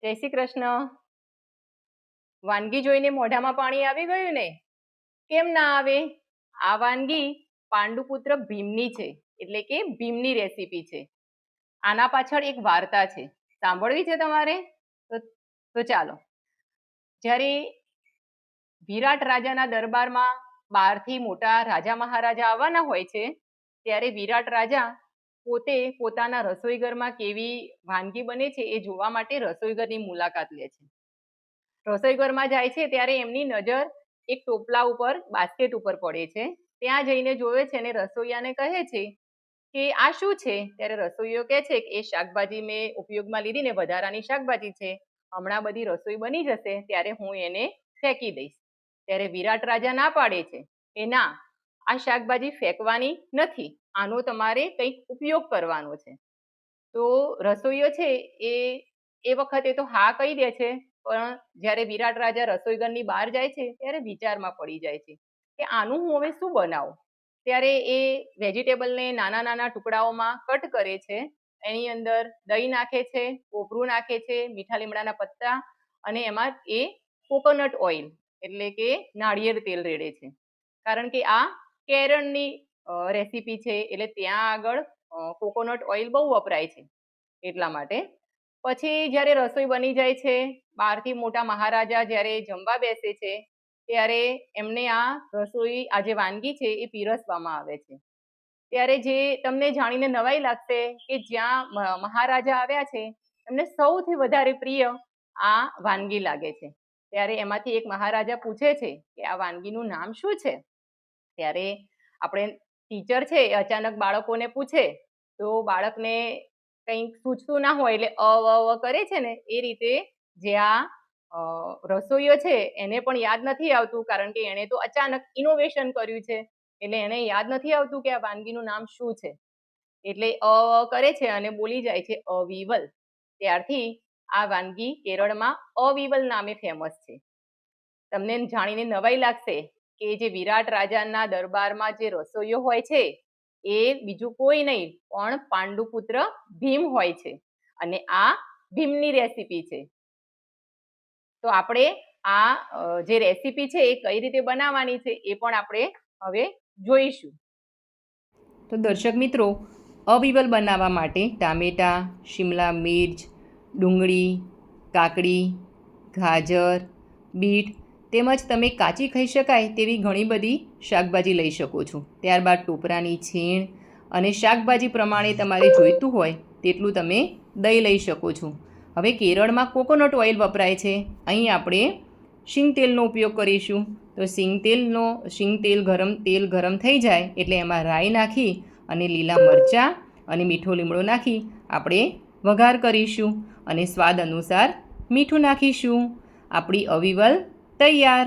જય શ્રી કૃષ્ણ. વાનગી જોઈને મોઢામાં પાણી આવી ગયું ને? કેમ ના આવે? આ વાનગી પાંડુપુત્ર ભીમની છે, એટલે કે ભીમની રેસીપી છે. આના પાછળ એક વાર્તા છે, સાંભળવી છે તમારે? તો ચાલો. જ્યારે વિરાટ રાજાના દરબારમાં બહારથી મોટા રાજા મહારાજા આવવાના હોય છે, ત્યારે વિરાટ રાજા પોતે પોતાના રસોઈઘરમાં કેવી વાનગી બને છે એ જોવા માટે રસોઈઘરની મુલાકાત લે છે. રસોઈઘરમાં જાય છે ત્યારે એમની નજર એક ટોપલા ઉપર બાસ્કેટ ઉપર પડે છે. ત્યાં જઈને જોવે છે અને રસોઈયાને કહે છે કે આ શું છે? ત્યારે રસોઈયો કહે છે કે એ શાકભાજી મેં ઉપયોગમાં લીધી ને વધારાની શાકભાજી છે, હમણાં બધી રસોઈ બની જશે ત્યારે હું એને ફેંકી દઈશ. ત્યારે વિરાટ રાજા ના પાડે છે કે ના, આ શાકભાજી ફેંકવાની નથી, આનો તમારે કંઈક ઉપયોગ કરવાનો છે. તો રસોઈયો છે એ વખતે તો હા કહી દે છે, પણ જ્યારે વિરાટ રાજા રસોઈઘરની બહાર જાય છે ત્યારે વિચારમાં પડી જાય છે કે આનું હું હવે શું બનાવું. ત્યારે એ વેજીટેબલને નાના નાના ટુકડાઓમાં કટ કરે છે. એની અંદર દહીં નાખે છે, કોપરું નાખે છે, મીઠા લીમડાના પત્તા અને એમાં એ કોકોનટ ઓઇલ એટલે કે નાળિયેર તેલ રેડે છે. કારણ કે આ કેરળની રેસીપી છે એટલે ત્યાં આગળ કોકોનટ ઓઇલ બહુ વપરાય છે એટલા માટે. પછી જ્યારે રસોઈ બની જાય છે, બહારથી મોટા મહારાજા જ્યારે જમવા બેસે છે ત્યારે એમને આ રસોઈ, આ જે વાનગી છે એ પીરસવામાં આવે છે. ત્યારે જે તમને જાણીને નવાઈ લાગશે કે જ્યાં મહારાજા આવ્યા છે એમને સૌથી વધારે પ્રિય આ વાનગી લાગે છે. ત્યારે એમાંથી એક મહારાજા પૂછે છે કે આ વાનગીનું નામ શું છે? ત્યારે આપણે ટીચર છે એ અચાનક બાળકોને પૂછે તો બાળકને કંઈક સૂચતું ના હોય એટલે અ કરે છે ને, એ રીતે જે આ રસોઈયો છે એને પણ યાદ નથી આવતું, કારણ કે એણે તો અચાનક ઇનોવેશન કર્યું છે એટલે એને યાદ નથી આવતું કે આ વાનગીનું નામ શું છે. એટલે અ કરે છે અને બોલી જાય છે અવિવલ. ત્યારથી આ વાનગી કેરળમાં અવિવલ નામે ફેમસ છે. તમને જાણીને નવાઈ લાગશે કે જે વિરાટ રાજાના દરબારમાં જે રસોઈયો હોય છે એ બીજું કોઈ નહીં પણ પાંડુપુત્ર ભીમ હોય છે અને આ ભીમની રેસીપી છે. તો આપણે આ જે રેસીપી છે એ કઈ રીતે બનાવવાની છે એ પણ આપણે હવે જોઈશું. તો દર્શક મિત્રો, અવિવલ બનાવવા માટે ટામેટાં, શિમલા મિર્ચ, ડુંગળી, કાકડી, ગાજર, બીટ તેમજ તમે કાચી ખાઈ શકાય તેવી ઘણી બધી શાકભાજી લઈ શકો છો. ત્યારબાદ ટોપરાની છીણ અને શાકભાજી પ્રમાણે તમારે જોઈતું હોય તેટલું તમે દહીં લઈ શકો છો. હવે કેરળમાં કોકોનટ ઓઇલ વપરાય છે, અહીં આપણે શીંગ તેલનો ઉપયોગ કરીશું. તો શીંગ તેલ ગરમ થઈ જાય એટલે એમાં રાઈ નાખી અને લીલા મરચાં અને મીઠો લીમડો નાખી આપણે વઘાર કરીશું અને સ્વાદ અનુસાર મીઠું નાખીશું. આપણી અવિવલ તૈયાર.